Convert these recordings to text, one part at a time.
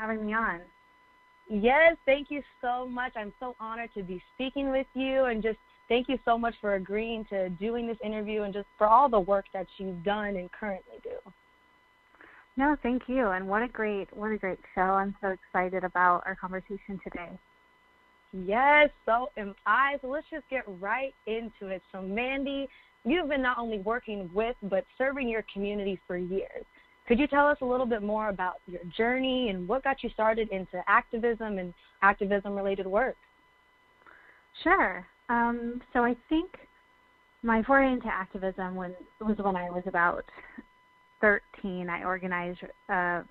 having me on. Yes, thank you so much. I'm so honored to be speaking with you, and just thank you so much for agreeing to doing this interview and just for all the work that you've done and currently do. No, thank you, and what a great show. I'm so excited about our conversation today. Yes, so am I. So let's just get right into it. So Mandy, you've been not only working with but serving your community for years. Could you tell us a little bit more about your journey and what got you started into activism and activism-related work? Sure. So I think my foray into activism was when I was about 13. I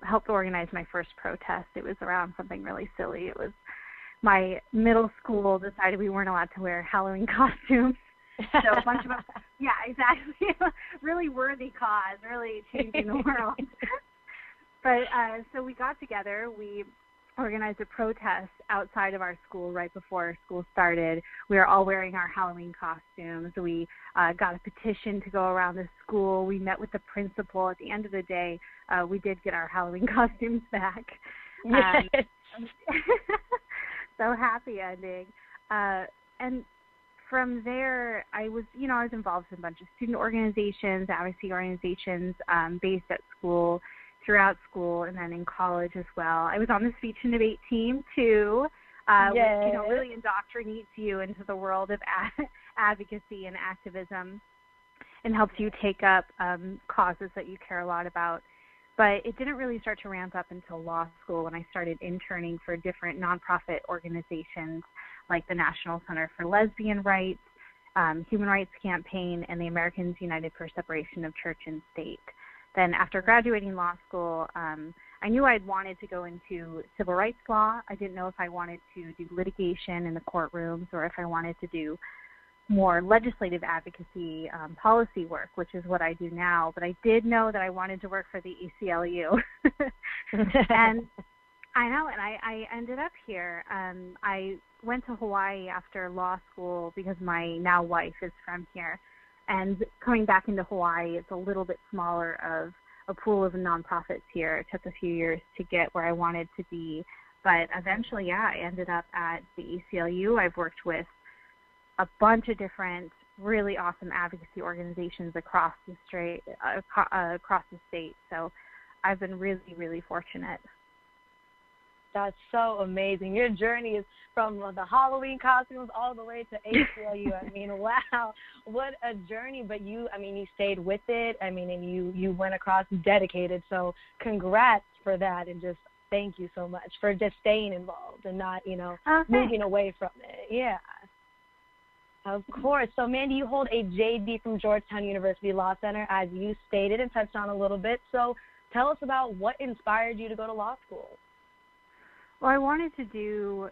helped organize my first protest. It was around something really silly. It was my middle school decided we weren't allowed to wear Halloween costumes. So a bunch of us, yeah, exactly. Really worthy cause, really changing the world. But so we got together. We organized a protest outside of our school right before school started. We were all wearing our Halloween costumes. We got a petition to go around the school. We met with the principal. At the end of the day, we did get our Halloween costumes back. Yes. So happy ending. And from there, I was involved in a bunch of student organizations, advocacy organizations based at school, throughout school, and then in college as well. I was on the speech and debate team too, which really indoctrinates you into the world of advocacy and activism, and helps you take up causes that you care a lot about. But it didn't really start to ramp up until law school when I started interning for different nonprofit organizations like the National Center for Lesbian Rights, Human Rights Campaign, and the Americans United for Separation of Church and State. Then after graduating law school, I knew I'd wanted to go into civil rights law. I didn't know if I wanted to do litigation in the courtrooms or if I wanted to do more legislative advocacy policy work, which is what I do now. But I did know that I wanted to work for the ACLU. And I know, and I ended up here. I went to Hawaii after law school because my now wife is from here. And coming back into Hawaii, it's a little bit smaller of a pool of nonprofits here. It took a few years to get where I wanted to be. But eventually, I ended up at the ACLU. I've worked with a bunch of different really awesome advocacy organizations across the state. So I've been really, really fortunate. That's so amazing. Your journey is from the Halloween costumes all the way to ACLU. I mean, wow, what a journey. But you stayed with it. And you went across dedicated. So congrats for that. And just thank you so much for just staying involved and not, moving away from it. Yeah. Of course. So, Mandy, you hold a JD from Georgetown University Law Center, as you stated and touched on a little bit. So tell us about what inspired you to go to law school. Well, I wanted to do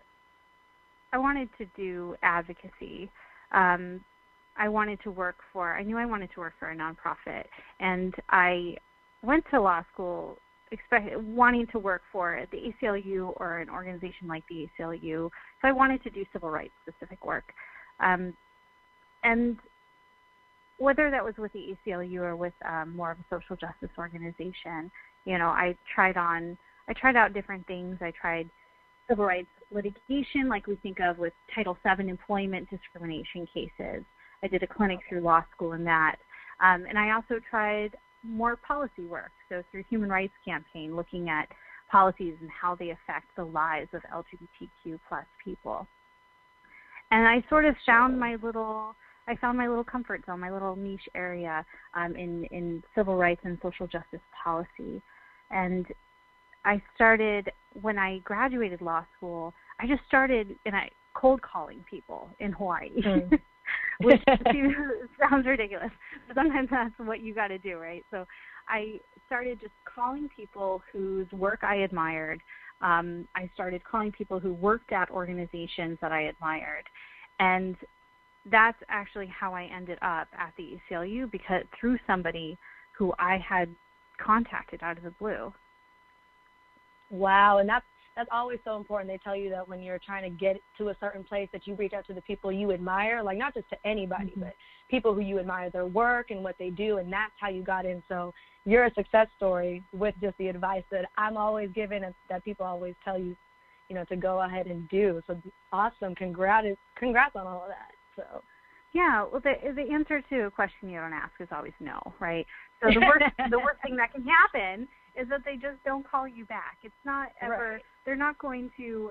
advocacy. I knew I wanted to work for a nonprofit, and I went to law school wanting to work for the ACLU or an organization like the ACLU. So I wanted to do civil rights specific work. And whether that was with the ACLU or with more of a social justice organization, I tried out different things. I tried civil rights litigation, like we think of with Title VII employment discrimination cases. I did a clinic through law school in that. And I also tried more policy work, so through Human Rights Campaign, looking at policies and how they affect the lives of LGBTQ plus people. And I sort of found my little comfort zone, my little niche area in civil rights and social justice policy. And I started, when I graduated law school, I just started cold calling people in Hawaii, which sounds ridiculous, but sometimes that's what you got to do, right? So I started just calling people whose work I admired. I started calling people who worked at organizations that I admired. And that's actually how I ended up at the ACLU, because through somebody who I had contacted out of the blue. Wow, and that's always so important. They tell you that when you're trying to get to a certain place that you reach out to the people you admire, like not just to anybody, but people who you admire their work and what they do, and that's how you got in. So you're a success story with just the advice that I'm always given and that people always tell you, you know, to go ahead and do. So awesome. Congrats on all of that. So. Yeah, well, the answer to a question you don't ask is always no, right? So the worst thing that can happen is that they just don't call you back. It's not ever, they're not going to,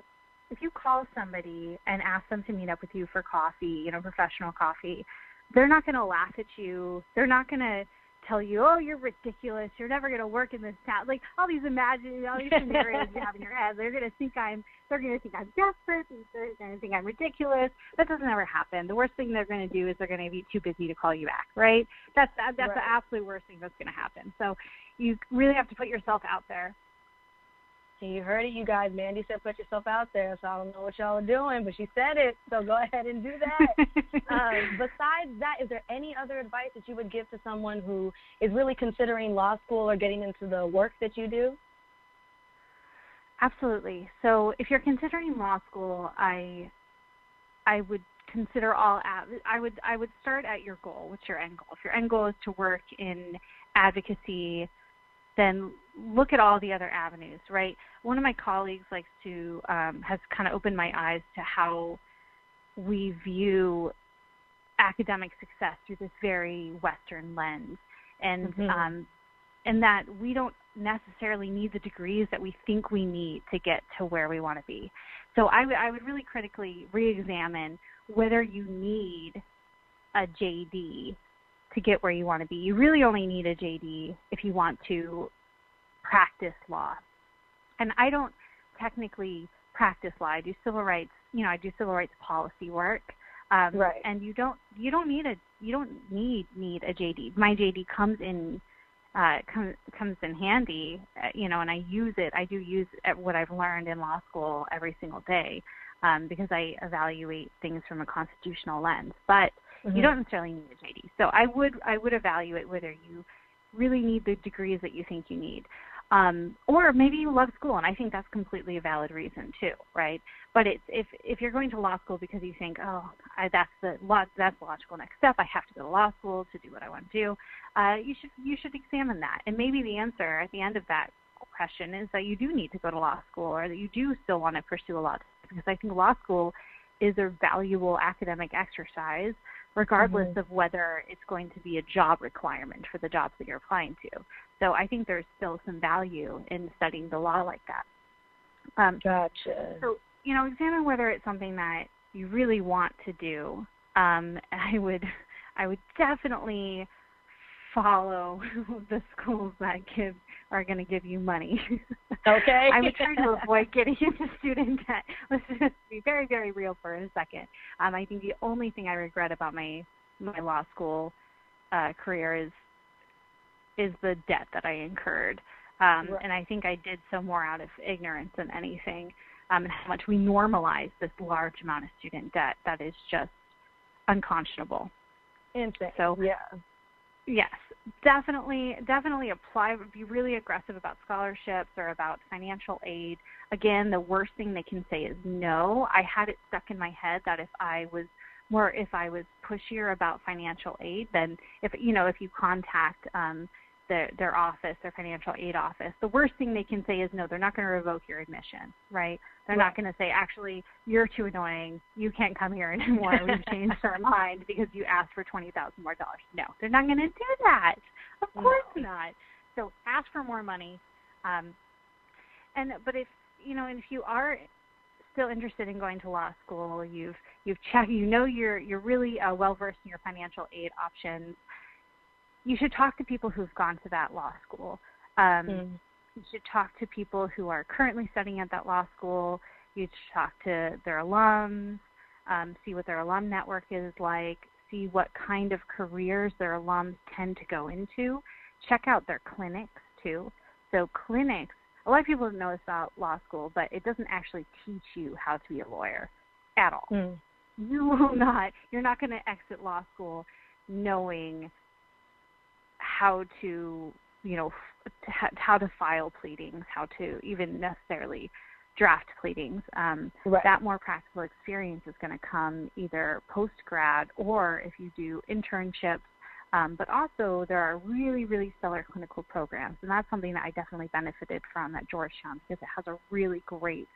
if you call somebody and ask them to meet up with you for coffee, you know, professional coffee, they're not going to laugh at you. They're not going to tell you, oh, you're ridiculous. You're never going to work in this town. Like all these scenarios you have in your head. They're going to think I'm desperate. They're going to think I'm ridiculous. That doesn't ever happen. The worst thing they're going to do is they're going to be too busy to call you back, right? That's the absolute worst thing that's going to happen. So you really have to put yourself out there. You heard it, you guys. Mandy said put yourself out there, so I don't know what y'all are doing, but she said it, so go ahead and do that. Besides that, is there any other advice that you would give to someone who is really considering law school or getting into the work that you do? Absolutely. So if you're considering law school, I would consider I would start at your goal. What's your end goal? If your end goal is to work in advocacy, then look at all the other avenues, right? One of my colleagues likes to, has kind of opened my eyes to how we view academic success through this very Western lens. And, and that we don't necessarily need the degrees that we think we need to get to where we want to be. So I would really critically re-examine whether you need a JD to get where you want to be. You really only need a JD if you want to practice law. And I don't technically practice law. I do civil rights, I do civil rights policy work. And you don't need a JD. My JD comes in handy, and I use it. I do use what I've learned in law school every single day, because I evaluate things from a constitutional lens. But you don't necessarily need a JD. So I would evaluate whether you really need the degrees that you think you need. Or maybe you love school, and I think that's completely a valid reason too, right? But if you're going to law school because you think, that's the logical next step, I have to go to law school to do what I want to do, you should examine that. And maybe the answer at the end of that question is that you do need to go to law school, or that you do still want to pursue a law, because I think law school is a valuable academic exercise, regardless of whether it's going to be a job requirement for the jobs that you're applying to. So I think there's still some value in studying the law like that. Gotcha. So, examine whether it's something that you really want to do. I would definitely follow the schools that are going to give you money. Okay. I would try to avoid getting into student debt. Let's just be very, very real for a second. I think the only thing I regret about my law school career is the debt that I incurred. And I think I did so more out of ignorance than anything, and how much we normalize this large amount of student debt that is just unconscionable. Insane. So, yes, definitely apply. Be really aggressive about scholarships or about financial aid. Again, the worst thing they can say is no. I had it stuck in my head that if I was pushier about financial aid, then if you contact their office, their financial aid office, the worst thing they can say is no. They're not going to revoke your admission, right? They're not going to say, actually, you're too annoying. You can't come here anymore. We've changed our mind because you asked for $20,000 more. No, they're not going to do that. Of course not. So ask for more money. But if you are still interested in going to law school, you've checked, you're really well versed in your financial aid options, you should talk to people who've gone to that law school. You should talk to people who are currently studying at that law school. You should talk to their alums, see what their alum network is like, see what kind of careers their alums tend to go into. Check out their clinics, too. So clinics, a lot of people don't know this about law school, but it doesn't actually teach you how to be a lawyer at all. You're not going to exit law school knowing how to, how to file pleadings, how to even necessarily draft pleadings. Right. That more practical experience is going to come either post-grad or if you do internships. But also there are really, really stellar clinical programs, and that's something that I definitely benefited from at Georgetown because it has a really great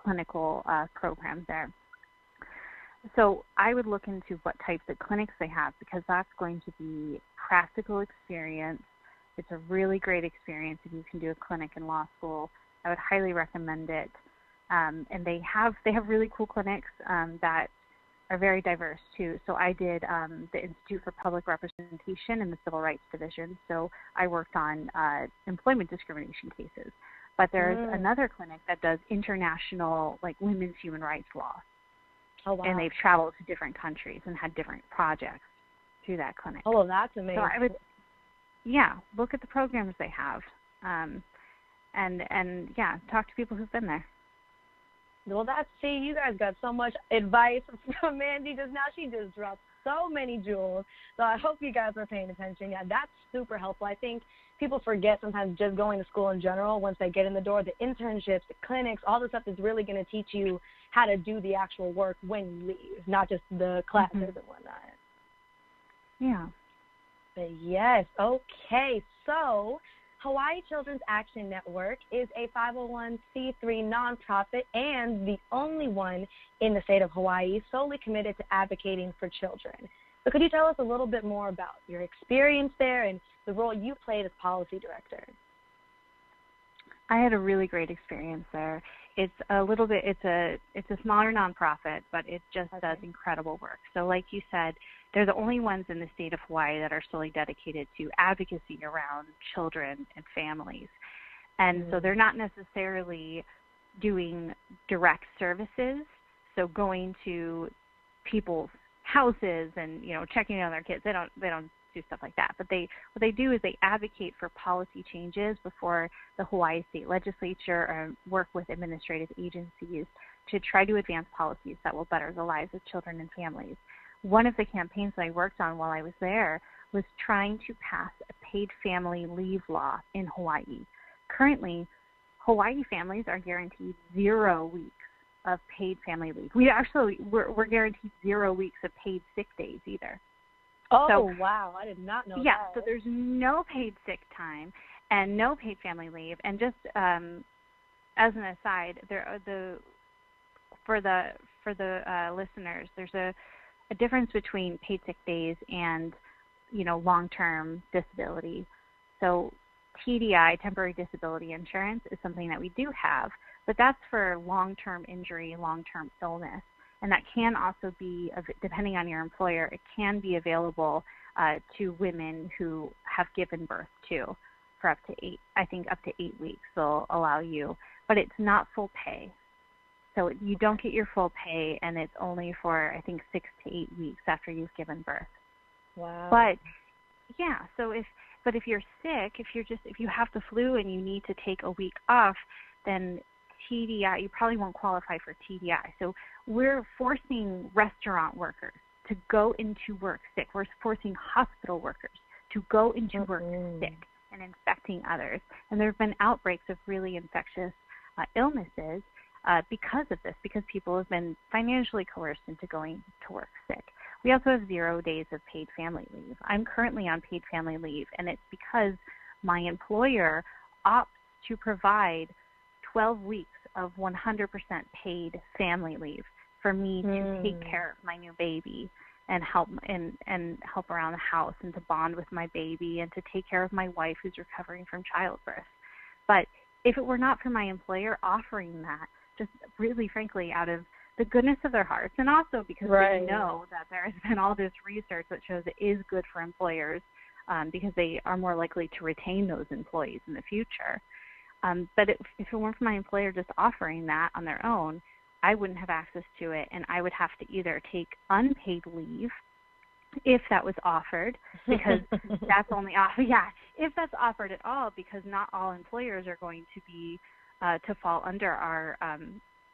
clinical program there. So I would look into what types of clinics they have because that's going to be practical experience. It's a really great experience if you can do a clinic in law school. I would highly recommend it. And they have really cool clinics that are very diverse too. So I did the Institute for Public Representation in the Civil Rights Division. So I worked on employment discrimination cases. But there's another clinic that does international, like, women's human rights law. Oh, wow. And they've traveled to different countries and had different projects through that clinic. Oh, well, that's amazing. So I would, look at the programs they have. And talk to people who've been there. Well, you guys got so much advice from Mandy just now. She just dropped so many jewels. So I hope you guys are paying attention. Yeah, that's super helpful. I think people forget sometimes just going to school in general. Once they get in the door, the internships, the clinics, all this stuff is really going to teach you how to do the actual work when you leave, not just the classes and whatnot. Yeah. But yes, okay. So Hawaii Children's Action Network is a 501c3 nonprofit and the only one in the state of Hawaii solely committed to advocating for children. So could you tell us a little bit more about your experience there and the role you played as policy director? I had a really great experience there. It's a smaller nonprofit, but it just does incredible work. So like you said, they're the only ones in the state of Hawaii that are solely dedicated to advocacy around children and families. And so they're not necessarily doing direct services, so going to people's houses and, checking on their kids. They don't do stuff like that. But what they do is they advocate for policy changes before the Hawaii State Legislature or work with administrative agencies to try to advance policies that will better the lives of children and families. One of the campaigns that I worked on while I was there was trying to pass a paid family leave law in Hawaii. Currently, Hawaii families are guaranteed 0 weeks of paid family leave. We're guaranteed 0 weeks of paid sick days either. Oh, so, wow. I did not know that. Yeah, so there's no paid sick time and no paid family leave. And just as an aside, for the listeners, there's a difference between paid sick days and, long-term disability. So TDI, temporary disability insurance, is something that we do have, but that's for long-term injury, long-term illness. And that can also be, depending on your employer, it can be available to women who have given birth too for up to 8 weeks they'll allow you. But it's not full pay. So you don't get your full pay, and it's only for, 6 to 8 weeks after you've given birth. Wow. But, if you're sick, if you have the flu and you need to take a week off, then TDI, you probably won't qualify for TDI. So we're forcing restaurant workers to go into work sick. We're forcing hospital workers to go into work sick and infecting others. And there have been outbreaks of really infectious illnesses because of this, because people have been financially coerced into going to work sick. We also have 0 days of paid family leave. I'm currently on paid family leave, and it's because my employer opts to provide 12 weeks of 100% paid family leave for me to take care of my new baby and help around the house and to bond with my baby and to take care of my wife who's recovering from childbirth. But if it were not for my employer offering that, just really frankly out of the goodness of their hearts, and also because they know that there has been all this research that shows it is good for employers because they are more likely to retain those employees in the future. But if it weren't for my employer just offering that on their own, I wouldn't have access to it, and I would have to either take unpaid leave if that was offered, because that's only if that's offered at all, because not all employers are going to be to fall under our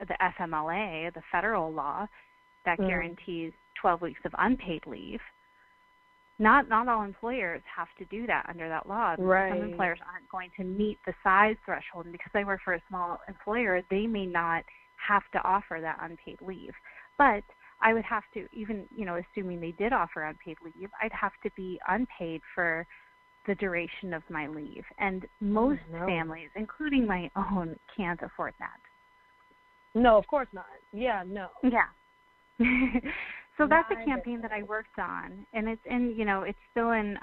the FMLA, the federal law that guarantees 12 weeks of unpaid leave. not all employers have to do that under that law. Right. Some employers aren't going to meet the size threshold, and because I work for a small employer, they may not have to offer that unpaid leave. But I would have to, even, assuming they did offer unpaid leave, I'd have to be unpaid for the duration of my leave. And most families, including my own, can't afford that. No, of course not. Yeah, no. Yeah. So that's a campaign that I worked on, and it's still in,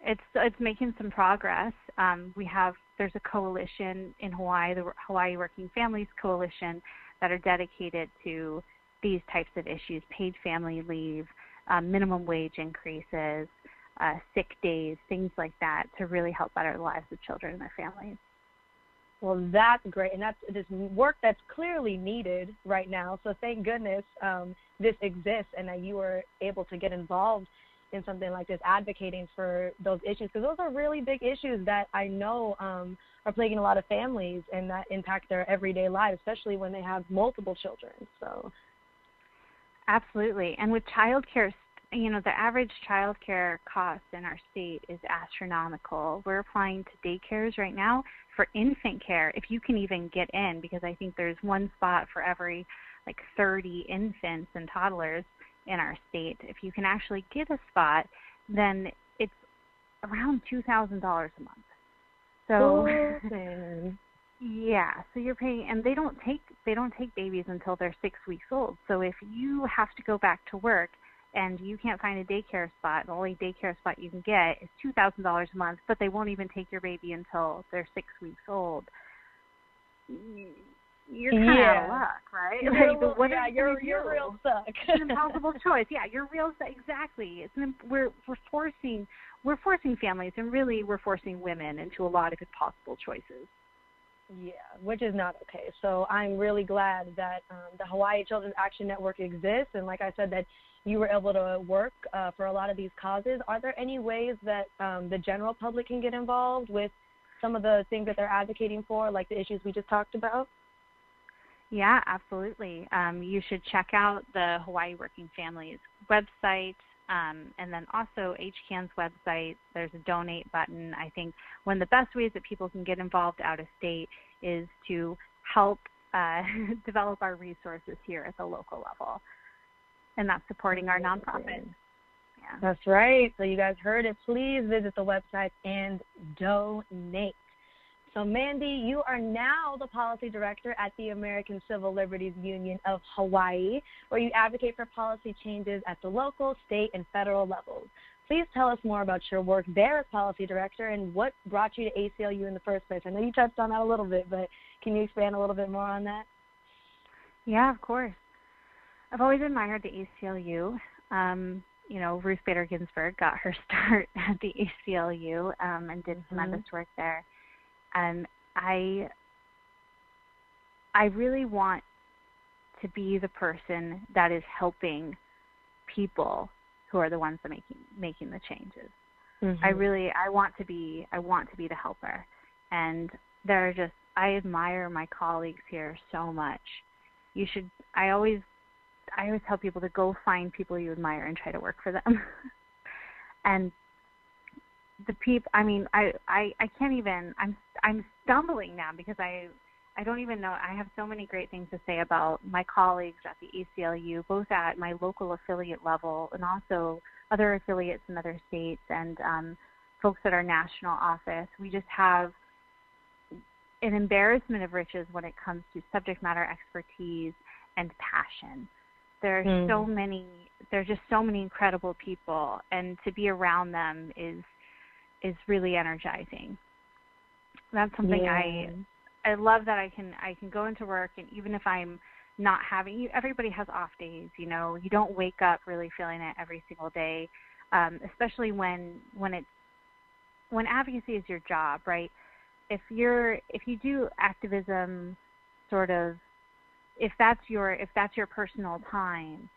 it's making some progress. There's a coalition in Hawaii, the Hawaii Working Families Coalition, that are dedicated to these types of issues: paid family leave, minimum wage increases, sick days, things like that, to really help better the lives of children and their families. Well, that's great, and that's this work that's clearly needed right now. So thank goodness this exists, and that you were able to get involved in something like this, advocating for those issues, because those are really big issues that I know are plaguing a lot of families and that impact their everyday lives, especially when they have multiple children. So, absolutely, and with childcare, the average childcare cost in our state is astronomical. We're applying to daycares right now for infant care, if you can even get in, because I think there's one spot for every 30 infants and toddlers in our state. If you can actually get a spot, then it's around $2,000 a month. So, yeah, so you're paying, and they don't take babies until they're 6 weeks old. So if you have to go back to work and you can't find a daycare spot, the only daycare spot you can get is $2,000 a month, but they won't even take your baby until they're 6 weeks old. You're kind of out of luck, right? You're real stuck. It's an impossible choice. Yeah, you're real stuck. Exactly. We're forcing families, and really we're forcing women into a lot of impossible choices. Yeah, which is not okay. So I'm really glad that the Hawaii Children's Action Network exists, and like I said, that you were able to work for a lot of these causes. Are there any ways that the general public can get involved with some of the things that they're advocating for, like the issues we just talked about? Yeah, absolutely. You should check out the Hawaii Working Families website, and then also HCAN's website. There's a donate button. I think one of the best ways that people can get involved out of state is to help develop our resources here at the local level, and that's supporting our nonprofit. Yeah. That's right. So you guys heard it. Please visit the website and donate. So, Mandy, you are now the policy director at the American Civil Liberties Union of Hawaii, where you advocate for policy changes at the local, state, and federal levels. Please tell us more about your work there as policy director and what brought you to ACLU in the first place. I know you touched on that a little bit, but can you expand a little bit more on that? Yeah, of course. I've always admired the ACLU. Ruth Bader Ginsburg got her start at the ACLU and did tremendous work there. And I really want to be the person that is helping people who are the ones that making the changes. Mm-hmm. I want to be the helper. And I admire my colleagues here so much. I always tell people to go find people you admire and try to work for them. And the people, I can't even, I'm stumbling now because I don't even know. I have so many great things to say about my colleagues at the ACLU, both at my local affiliate level and also other affiliates in other states and folks at our national office. We just have an embarrassment of riches when it comes to subject matter expertise and passion. There's just so many incredible people, and to be around them is really energizing. That's something I love, that I can go into work, and even if I'm not having, everybody has off days, you don't wake up really feeling it every single day, especially when advocacy is your job, right? If you do activism, sort of, if that's your personal time,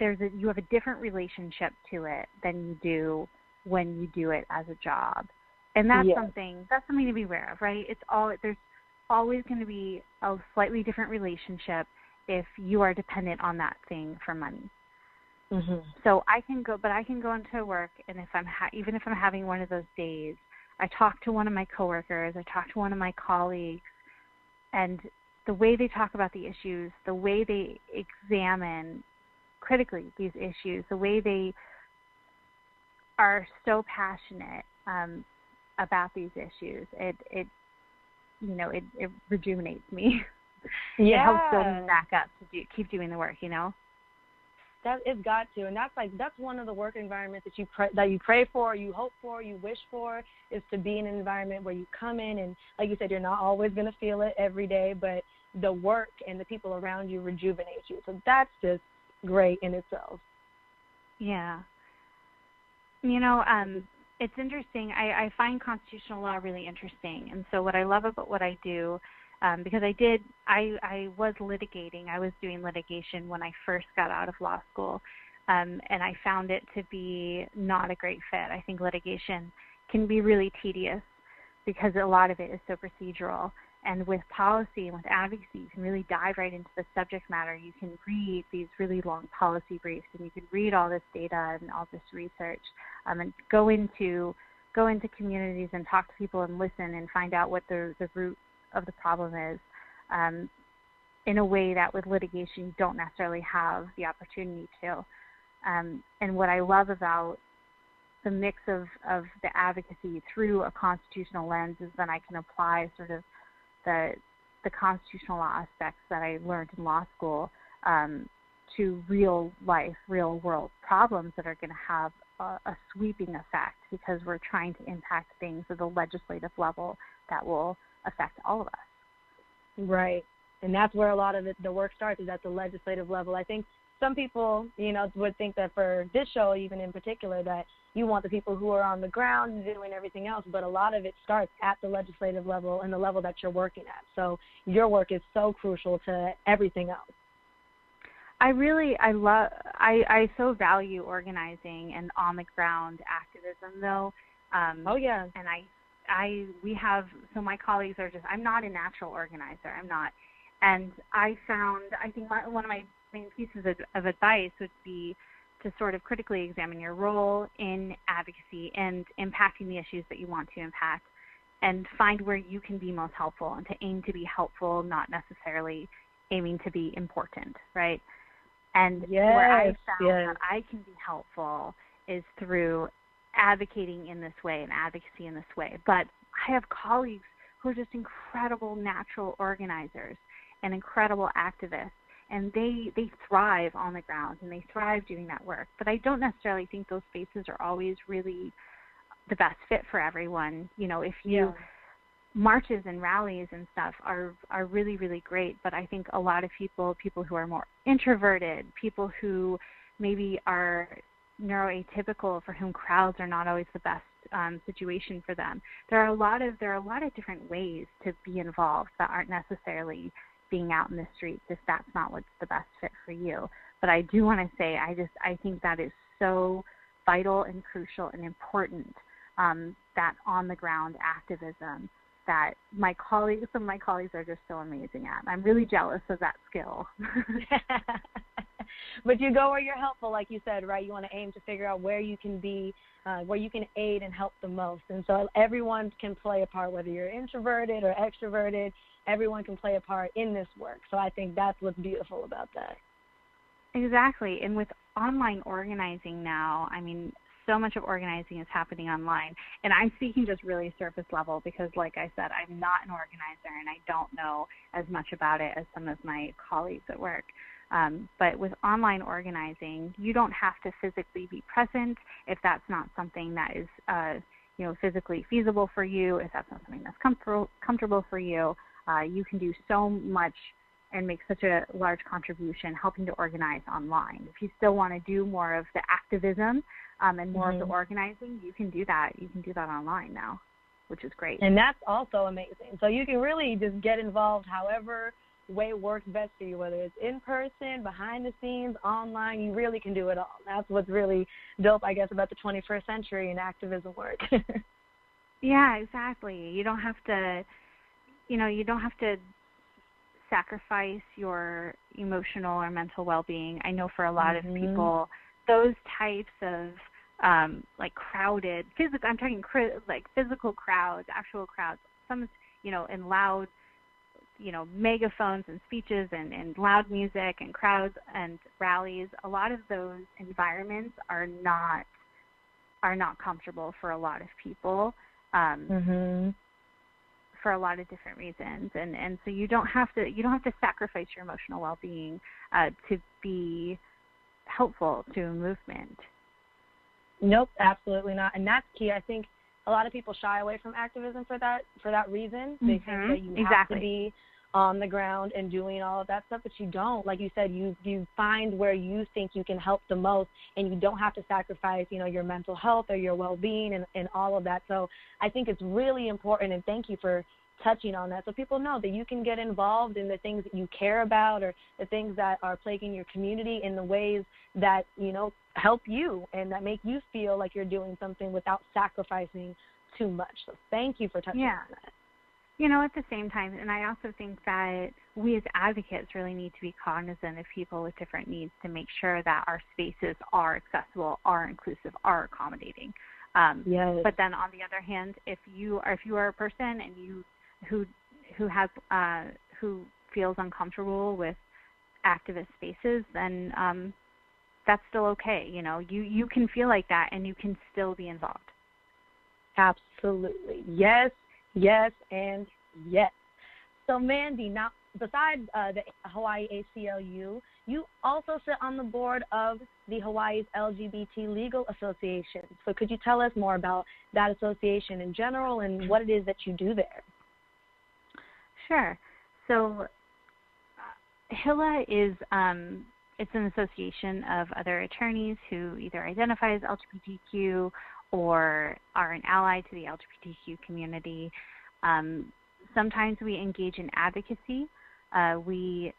you have a different relationship to it than you do when you do it as a job. And that's something to be aware of, right? There's always going to be a slightly different relationship if you are dependent on that thing for money. So I can go into work, and if even if I'm having one of those days, I talk to one of my coworkers, I talk to one of my colleagues, and the way they talk about the issues, the way they examine critically these issues, the way they are so passionate about these issues, it rejuvenates me. Yeah. It helps build me back up to keep doing the work, That it's got to, and that's one of the work environments that you pray for, you hope for, you wish for, is to be in an environment where you come in and, like you said, you're not always going to feel it every day, but the work and the people around you rejuvenate you. So that's just great in itself. Yeah. It's interesting. I find constitutional law really interesting, and so what I love about what I do, because I was litigating. I was doing litigation when I first got out of law school, and I found it to be not a great fit. I think litigation can be really tedious because a lot of it is so procedural. And with policy and with advocacy, you can really dive right into the subject matter. You can read these really long policy briefs, and you can read all this data and all this research, and go into communities and talk to people and listen and find out what the root of the problem is, in a way that with litigation you don't necessarily have the opportunity to. And what I love about the mix of the advocacy through a constitutional lens is that I can apply sort of the constitutional law aspects that I learned in law school to real life, real world problems that are going to have a sweeping effect, because we're trying to impact things at the legislative level that will affect all of us. Right. And that's where a lot of the work starts, is at the legislative level. I think some people, would think that for this show, even in particular, that you want the people who are on the ground doing everything else, but a lot of it starts at the legislative level and the level that you're working at. So your work is so crucial to everything else. I so value organizing and on the ground activism, though. Oh yeah. And my colleagues are I'm not a natural organizer. I'm not. And I think one of my main pieces of advice would be to sort of critically examine your role in advocacy and impacting the issues that you want to impact, and find where you can be most helpful, and to aim to be helpful, not necessarily aiming to be important, right? And where I found that I can be helpful is through advocating in this way and advocacy in this way. But I have colleagues who are just incredible natural organizers and incredible activists, and they thrive on the ground and they thrive doing that work. But I don't necessarily think those spaces are always really the best fit for everyone. If you marches and rallies and stuff are really, really great, but I think a lot of people who are more introverted, people who maybe are neuroatypical, for whom crowds are not always the best situation for them. There are a lot of different ways to be involved that aren't necessarily being out in the streets, if that's not what's the best fit for you. But I do want to say, I think that is so vital and crucial and important, that on the ground activism that some of my colleagues are just so amazing at. I'm really jealous of that skill. But you go where you're helpful, like you said, right? You want to aim to figure out where you can be, where you can aid and help the most. And so everyone can play a part, whether you're introverted or extroverted. Everyone can play a part in this work. So I think that's what's beautiful about that. Exactly. And with online organizing now, so much of organizing is happening online. And I'm speaking just really surface level because, like I said, I'm not an organizer and I don't know as much about it as some of my colleagues at work. But with online organizing, you don't have to physically be present if that's not something that is physically feasible for you, if that's not something that's comfortable for you. You can do so much and make such a large contribution helping to organize online. If you still want to do more of the activism and more of the organizing, you can do that. You can do that online now, which is great. And that's also amazing. So you can really just get involved however way works best for you, whether it's in person, behind the scenes, online. You really can do it all. That's what's really dope, I guess, about the 21st century and activism work. Yeah, exactly. You don't have to sacrifice your emotional or mental well-being. I know for a lot of people those types of like crowded, physical, I'm talking like physical crowds, actual crowds, some, in loud, megaphones and speeches and loud music and crowds and rallies. A lot of those environments are not comfortable for a lot of people, for a lot of different reasons, and so you don't have to sacrifice your emotional well-being to be helpful to a movement. Nope, absolutely not. And that's key. I think a lot of people shy away from activism for that reason. They think that you have to be on the ground and doing all of that stuff, but you don't. Like you said, you find where you think you can help the most, and you don't have to sacrifice, your mental health or your well-being and all of that. So I think it's really important, and thank you for touching on that, so people know that you can get involved in the things that you care about or the things that are plaguing your community in the ways that, help you and that make you feel like you're doing something without sacrificing too much. So thank you for touching on that. At the same time, and I also think that we as advocates really need to be cognizant of people with different needs to make sure that our spaces are accessible, are inclusive, are accommodating. Yes. But then on the other hand, if you are a person and you who feels uncomfortable with activist spaces, then that's still okay. You can feel like that and you can still be involved. Absolutely. Yes, yes, and yes. So Mandy, now besides the Hawaii ACLU, you also sit on the board of the Hawaii's LGBT Legal Association. So could you tell us more about that association in general and what it is that you do there? Sure. So HILA is it's an association of other attorneys who either identify as LGBTQ or are an ally to the LGBTQ community. Sometimes we engage in advocacy. We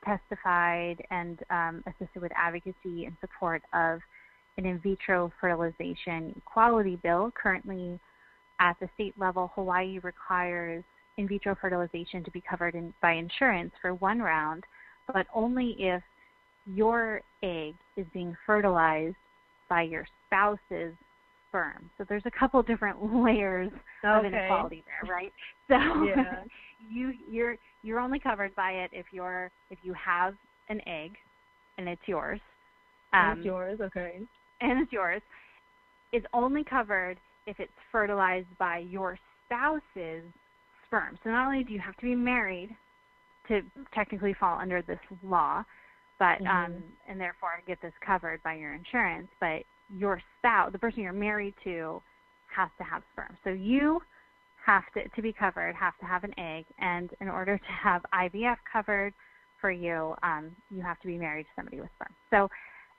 testified and assisted with advocacy in support of an in vitro fertilization equality bill. Currently, at the state level, Hawaii requires in vitro fertilization to be covered by insurance for one round, but only if your egg is being fertilized by your spouse's sperm. So there's a couple different layers of inequality there, right? So you're only covered by it if you have an egg and it's yours. It's yours, okay. And it's yours. It's only covered if it's fertilized by your spouse's sperm. So not only do you have to be married to technically fall under this law, but and therefore get this covered by your insurance, but your spouse, the person you're married to, has to have sperm. So you have to be covered, have to have an egg, and in order to have IVF covered for you, you have to be married to somebody with sperm. So,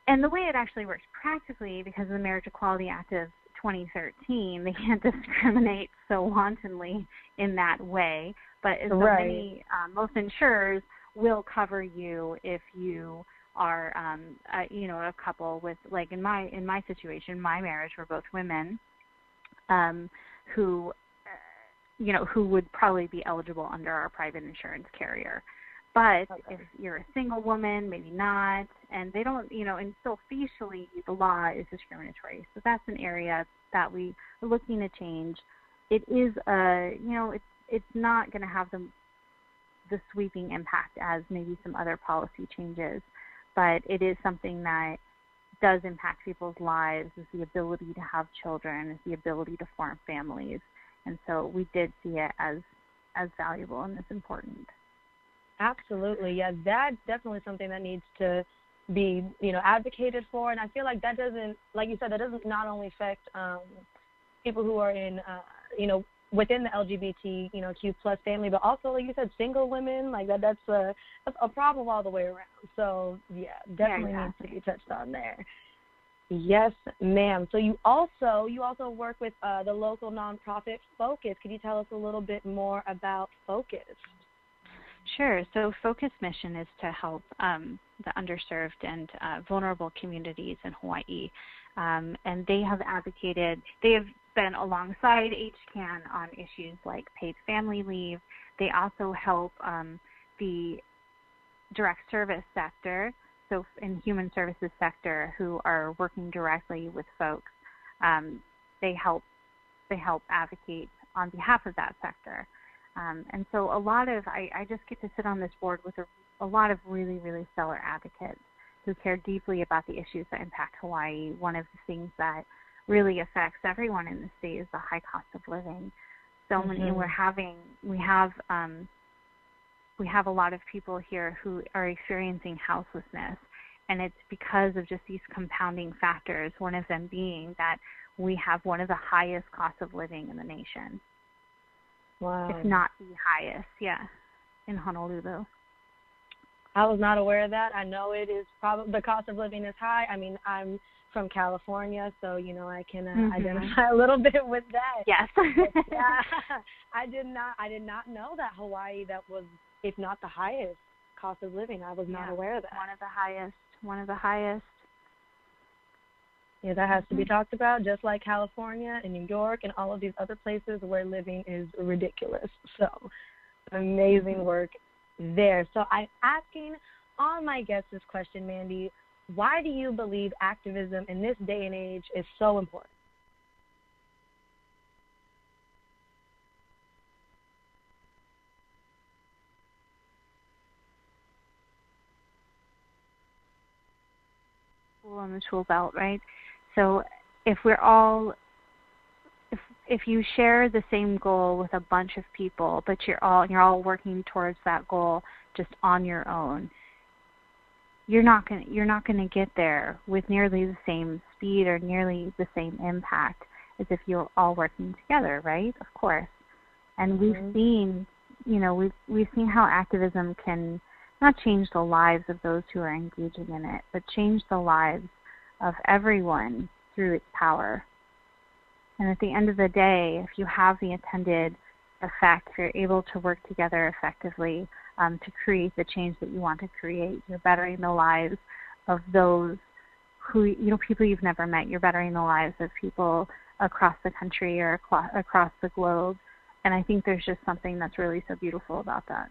and the way it actually works practically, because of the Marriage Equality Act of 2013, they can't discriminate so wantonly in that way. But most insurers will cover you if you are, a couple with, like in my situation, my marriage, we're both women, who would probably be eligible under our private insurance carrier. But if you're a single woman, maybe not, and they don't, and still facially the law is discriminatory. So that's an area that we are looking to change. It is it's not going to have the sweeping impact as maybe some other policy changes, but it is something that does impact people's lives, is the ability to have children, is the ability to form families. And so we did see it as valuable and as important. Absolutely. Yeah, that's definitely something that needs to be, advocated for. And I feel like that doesn't, like you said, that doesn't not only affect people who are in, within the LGBT, Q plus family, but also, like you said, single women. Like that's a problem all the way around. So yeah, definitely needs to be touched on there. Yes, ma'am. So you also work with the local nonprofit Focus. Could you tell us a little bit more about Focus? Sure. So Focus mission is to help the underserved and vulnerable communities in Hawaii. And they have been alongside HCAN on issues like paid family leave. They also help the direct service sector so in human services sector who are working directly with folks, they help advocate on behalf of that sector. And so I just get to sit on this board with a lot of really, really stellar advocates who care deeply about the issues that impact Hawaii. One of the things that really affects everyone in the state is the high cost of living. So many, we have a lot of people here who are experiencing houselessness, and it's because of just these compounding factors, one of them being that we have one of the highest costs of living in the nation. Wow. If not the highest, in Honolulu. I was not aware of that. I know it is probably, the cost of living is high. I mean, I'm from California, so, I can identify a little bit with that. Yes. Yeah, I did not know that Hawaii, that was, if not the highest cost of living. I was not aware of that. One of the highest. Yeah, that has to be talked about, just like California and New York and all of these other places where living is ridiculous. So, amazing work there. So I'm asking all my guests this question, Mandy. Why do you believe activism in this day and age is so important? On the tool belt, right? So if you share the same goal with a bunch of people, but you're all working towards that goal just on your own, you're not going to get there with nearly the same speed or nearly the same impact as if you're all working together, right? Of course. And we've seen, we've seen how activism can not change the lives of those who are engaging in it, but change the lives of everyone through its power. And at the end of the day, if you have the intended effect, if you're able to work together effectively to create the change that you want to create, you're bettering the lives of those who, people you've never met. You're bettering the lives of people across the country or across the globe. And I think there's just something that's really so beautiful about that.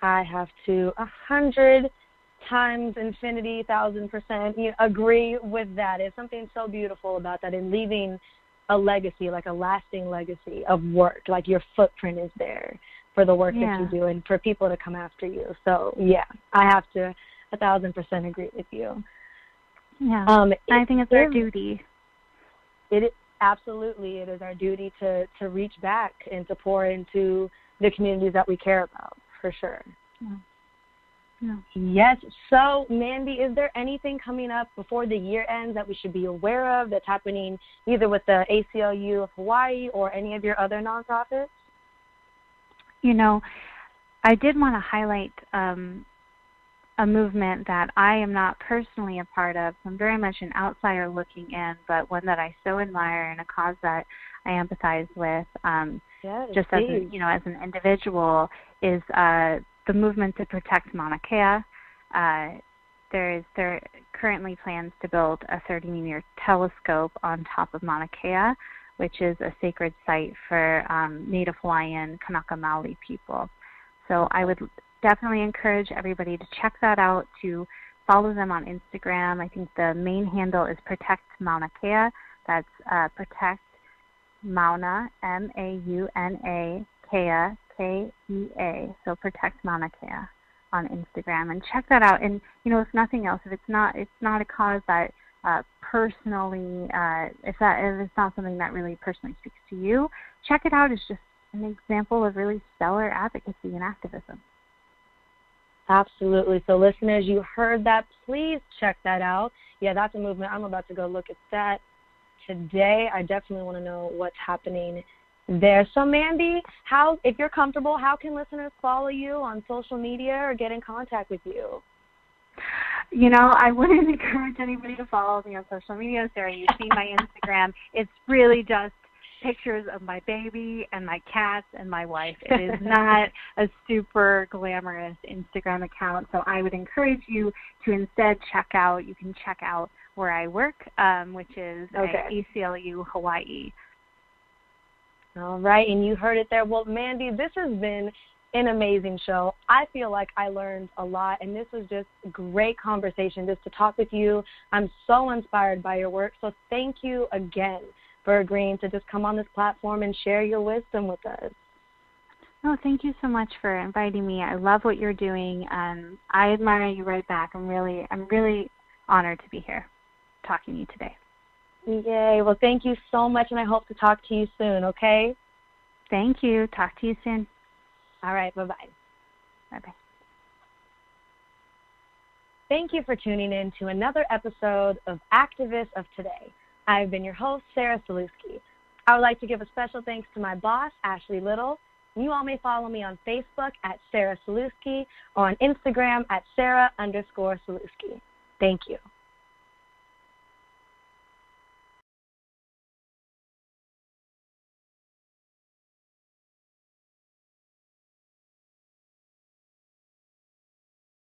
I have to 100 times infinity, 1,000% agree with that. It's something so beautiful about that, and leaving a legacy, like a lasting legacy of work, like your footprint is there for the work that you do and for people to come after you. So, I have to 1,000% agree with you. Yeah, I think it's our duty. Absolutely, it is our duty to reach back and to pour into the communities that we care about, for sure. Yeah. Yes. So, Mandy, is there anything coming up before the year ends that we should be aware of that's happening either with the ACLU of Hawaii or any of your other nonprofits? I did want to highlight a movement that I am not personally a part of. I'm very much an outsider looking in, but one that I so admire and a cause that I empathize with, just as an individual, is the movement to protect Mauna Kea. There are currently plans to build a 30-meter telescope on top of Mauna Kea, which is a sacred site for Native Hawaiian Kanaka Maoli people. So I would definitely encourage everybody to check that out, to follow them on Instagram. I think the main handle is Protect Mauna Kea. That's Protect Mauna, Mauna Kea, Kea. So Protect Mauna Kea on Instagram, and check that out. And if nothing else, if it's not a cause that personally, if it's not something that really personally speaks to you, check it out as just an example of really stellar advocacy and activism. Absolutely. So listeners, you heard that. Please check that out. Yeah, that's a movement. I'm about to go look at that today. I definitely want to know what's happening there. So Mandy, if you're comfortable, how can listeners follow you on social media or get in contact with you? I wouldn't encourage anybody to follow me on social media. Sarah, you've seen my Instagram. It's really just pictures of my baby and my cats and my wife. It is not a super glamorous Instagram account. So I would encourage you to instead check out where I work, which is at ACLU Hawaii. All right, and you heard it there. Well, Mandy, this has been an amazing show. I feel like I learned a lot, and this was just a great conversation just to talk with you. I'm so inspired by your work, so thank you again for agreeing to just come on this platform and share your wisdom with us. Oh, thank you so much for inviting me. I love what you're doing, and I admire you right back. I'm really honored to be here talking to you today. Yay. Well, thank you so much, and I hope to talk to you soon, okay? Thank you. Talk to you soon. All right. Bye-bye. Bye-bye. Thank you for tuning in to another episode of Activists of Today. I've been your host, Sarah Sulewski. I would like to give a special thanks to my boss, Ashley Little. You all may follow me on Facebook at Sarah Sulewski or on Instagram at Sarah_Sulewski. Thank you.